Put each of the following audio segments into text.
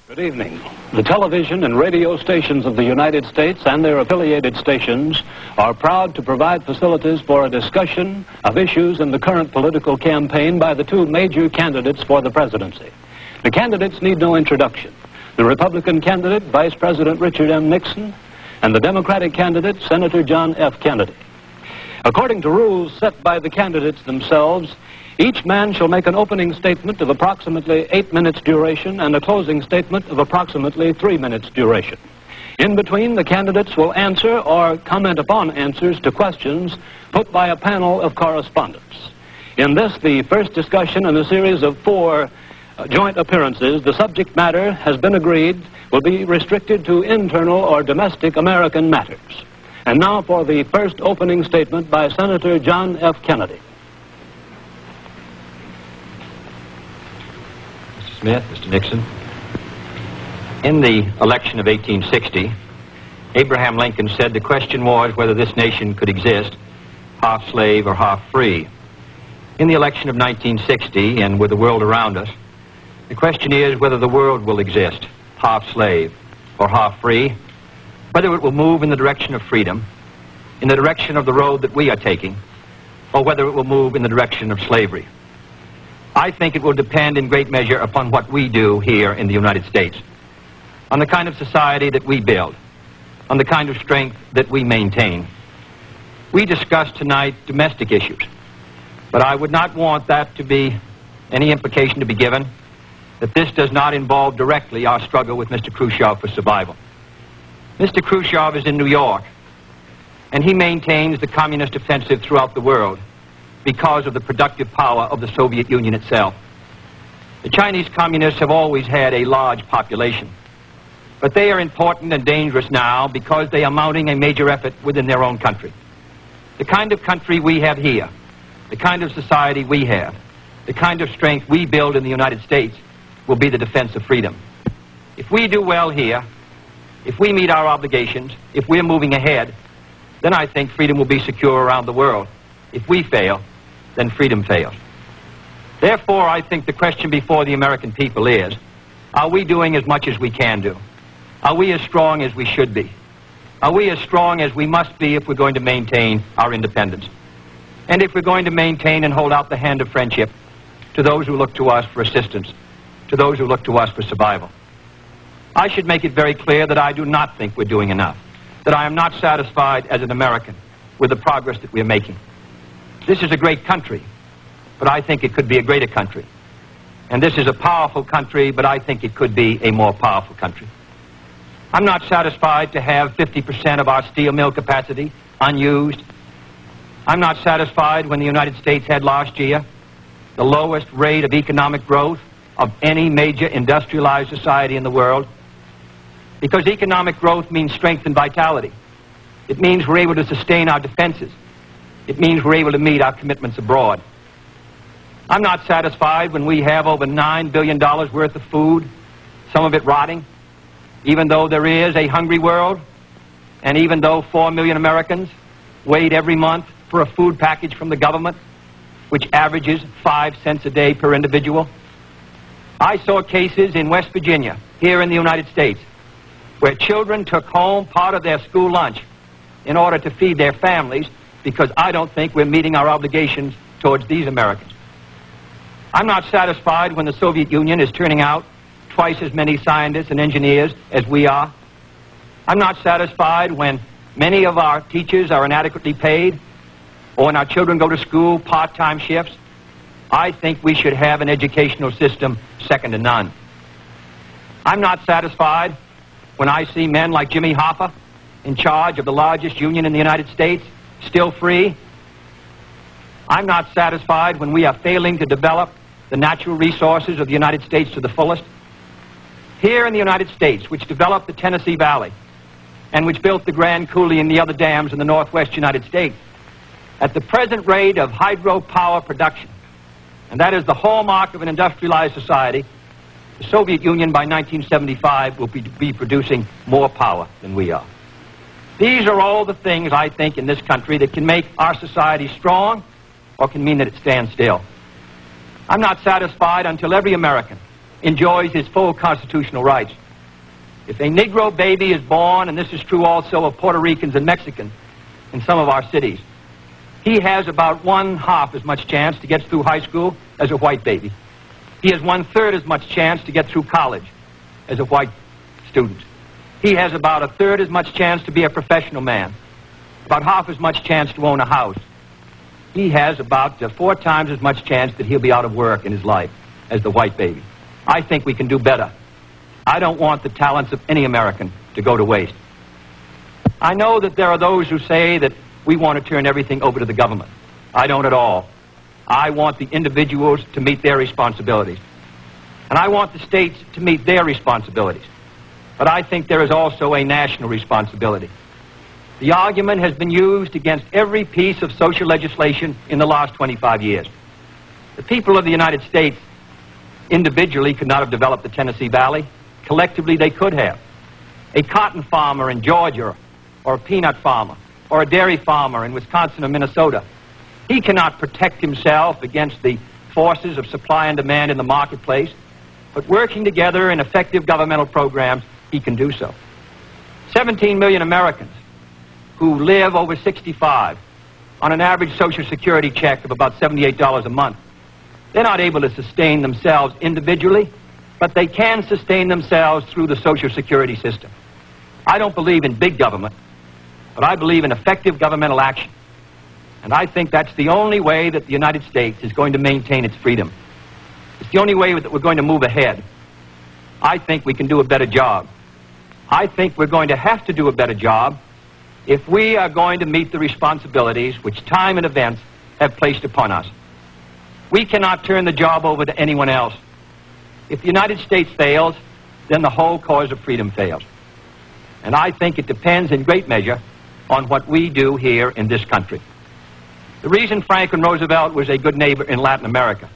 Good evening. The television and radio stations of the United States and their affiliated stations are proud to provide facilities for a discussion of issues in the current political campaign by the two major candidates for the presidency. The candidates need no introduction. The Republican candidate, Vice President Richard M. Nixon, and the Democratic candidate, Senator John F. Kennedy. According to rules set by the candidates themselves, each man shall make an opening statement of approximately 8 minutes duration and a closing statement of approximately 3 minutes duration. In between, the candidates will answer or comment upon answers to questions put by a panel of correspondents. In this, the first discussion in a series of 4 joint appearances, the subject matter has been agreed will be restricted to internal or domestic American matters. And now for the first opening statement by Senator John F. Kennedy. Smith, Mr. Nixon. In the election of 1860, Abraham Lincoln said the question was whether this nation could exist half slave or half free. In the election of 1960, and with the world around us, the question is whether the world will exist half slave or half free, whether it will move in the direction of freedom, in the direction of the road that we are taking, or whether it will move in the direction of slavery. I think it will depend in great measure upon what we do here in the United States, on the kind of society that we build, on the kind of strength that we maintain. We discussed tonight domestic issues, but I would not want that to be any implication to be given that this does not involve directly our struggle with Mr. Khrushchev for survival. Mr. Khrushchev is in New York, and he maintains the communist offensive throughout the world because of the productive power of the Soviet Union itself. The Chinese communists have always had a large population, but they are important and dangerous now because they are mounting a major effort within their own country. The kind of country we have here, the kind of society we have, the kind of strength we build in the United States will be the defense of freedom. If we do well here, if we meet our obligations, if we're moving ahead, then I think freedom will be secure around the world. If we fail, then freedom fails. Therefore, I think the question before the American people is, are we doing as much as we can do? Are we as strong as we should be? Are we as strong as we must be if we're going to maintain our independence? And if we're going to maintain and hold out the hand of friendship to those who look to us for assistance, to those who look to us for survival? I should make it very clear that I do not think we're doing enough, that I am not satisfied as an American with the progress that we're making. This is a great country, but I think it could be a greater country. And this is a powerful country, but I think it could be a more powerful country. I'm not satisfied to have 50% of our steel mill capacity unused. I'm not satisfied when the United States had last year the lowest rate of economic growth of any major industrialized society in the world, because economic growth means strength and vitality. It means we're able to sustain our defenses. It means we're able to meet our commitments abroad. I'm not satisfied when we have over $9 billion worth of food, some of it rotting, even though there is a hungry world, and even though 4 million Americans wait every month for a food package from the government, which averages 5 cents a day per individual. I saw cases in West Virginia, here in the United States, where children took home part of their school lunch in order to feed their families, because I don't think we're meeting our obligations towards these Americans. I'm not satisfied when the Soviet Union is turning out twice as many scientists and engineers as we are. I'm not satisfied when many of our teachers are inadequately paid, or when our children go to school part-time shifts. I think we should have an educational system second to none. I'm not satisfied when I see men like Jimmy Hoffa in charge of the largest union in the United States, still free. I'm not satisfied when we are failing to develop the natural resources of the United States to the fullest. Here in the United States, which developed the Tennessee Valley and which built the Grand Coulee and the other dams in the northwest United States, at the present rate of hydropower production, and that is the hallmark of an industrialized society, the Soviet Union by 1975 will be producing more power than we are. These are all the things, I think, in this country that can make our society strong or can mean that it stands still. I'm not satisfied until every American enjoys his full constitutional rights. If a Negro baby is born, and this is true also of Puerto Ricans and Mexicans in some of our cities, he has about 1/2 as much chance to get through high school as a white baby. He has 1/3 as much chance to get through college as a white student. He has about 1/3 as much chance to be a professional man, about 1/2 as much chance to own a house. He has about 4 times as much chance that he'll be out of work in his life as the white baby. I think we can do better. I don't want the talents of any American to go to waste. I know that there are those who say that we want to turn everything over to the government. I don't at all. I want the individuals to meet their responsibilities. And I want the states to meet their responsibilities. But I think there is also a national responsibility. The argument has been used against every piece of social legislation in the last 25 years. The people of the United States individually could not have developed the Tennessee Valley. Collectively, they could have. A cotton farmer in Georgia, or a peanut farmer, or a dairy farmer in Wisconsin or Minnesota, he cannot protect himself against the forces of supply and demand in the marketplace, but working together in effective governmental programs, he can do so. 17 million Americans who live over 65 on an average Social Security check of about $78 a month. They're not able to sustain themselves individually, but they can sustain themselves through the Social Security system. I don't believe in big government, but I believe in effective governmental action. And I think that's the only way that the United States is going to maintain its freedom. It's the only way that we're going to move ahead. I think we can do a better job. I think we're going to have to do a better job if we are going to meet the responsibilities which time and events have placed upon us. We cannot turn the job over to anyone else. If the United States fails, then the whole cause of freedom fails. And I think it depends in great measure on what we do here in this country. The reason Franklin Roosevelt was a good neighbor in Latin America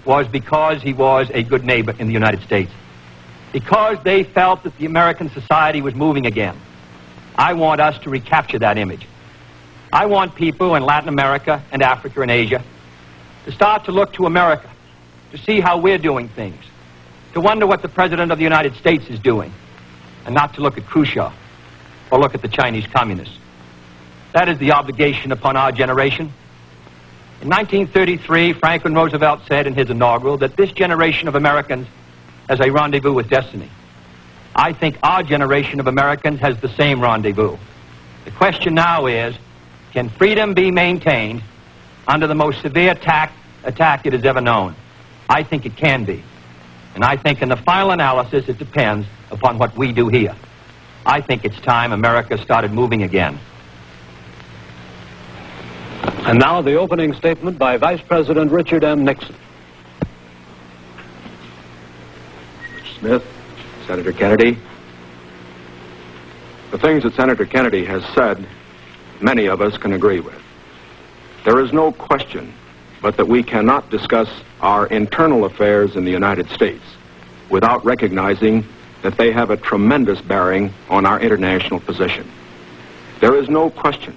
was because he was a good neighbor in the United States. Because they felt that the American society was moving again. I want us to recapture that image. I want people in Latin America and Africa and Asia to start to look to America, to see how we're doing things, to wonder what the President of the United States is doing, and not to look at Khrushchev or look at the Chinese communists. That is the obligation upon our generation. In 1933, Franklin Roosevelt said in his inaugural that this generation of Americans has a rendezvous with destiny. I think our generation of Americans has the same rendezvous. The question now is, can freedom be maintained under the most severe attack it has ever known? I think it can be. And I think in the final analysis, it depends upon what we do here. I think it's time America started moving again. And now the opening statement by Vice President Richard M. Nixon. Mr. Smith, Senator Kennedy, the things that Senator Kennedy has said, many of us can agree with. There is no question but that we cannot discuss our internal affairs in the United States without recognizing that they have a tremendous bearing on our international position. There is no question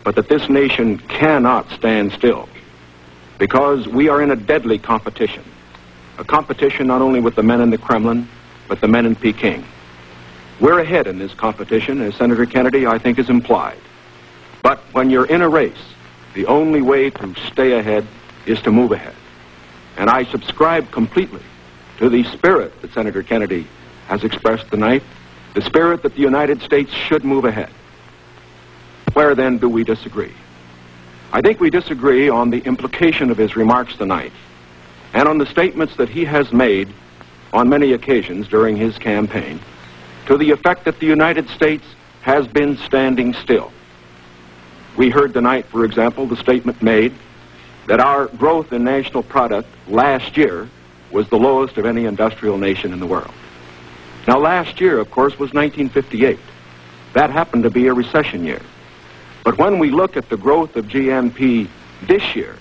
but that this nation cannot stand still because we are in a deadly competition, a competition not only with the men in the Kremlin, but the men in Peking. We're ahead in this competition, as Senator Kennedy, I think, has implied. But when you're in a race, the only way to stay ahead is to move ahead. And I subscribe completely to the spirit that Senator Kennedy has expressed tonight, the spirit that the United States should move ahead. Where then do we disagree? I think we disagree on the implication of his remarks tonight and on the statements that he has made on many occasions during his campaign to the effect that the United States has been standing still. We heard tonight, for example, the statement made that our growth in national product last year was the lowest of any industrial nation in the world. Now, last year, of course, was 1958. That happened to be a recession year. But when we look at the growth of GNP this year,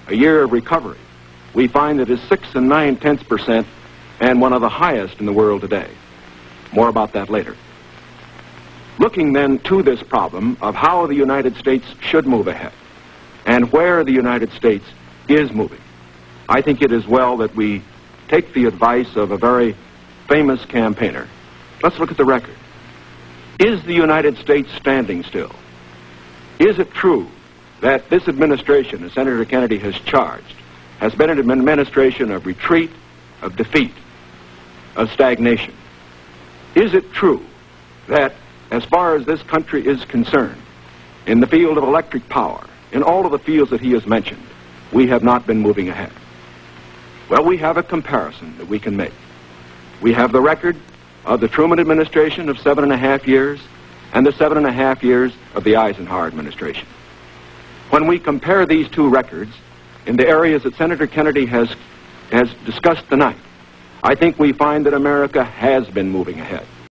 a year of recovery, we find that it's 6 9/10% and one of the highest in the world today. More about that later. Looking then to this problem of how the United States should move ahead and where the United States is moving, I think it is well that we take the advice of a very famous campaigner. Let's look at the record. Is the United States standing still? Is it true that this administration, as Senator Kennedy has charged, has been an administration of retreat, of defeat, of stagnation? Is it true that, as far as this country is concerned, in the field of electric power, in all of the fields that he has mentioned, we have not been moving ahead? Well, we have a comparison that we can make. We have the record of the Truman administration of 7.5 years and the 7.5 years of the Eisenhower administration. When we compare these two records in the areas that Senator Kennedy has discussed tonight, I think we find that America has been moving ahead.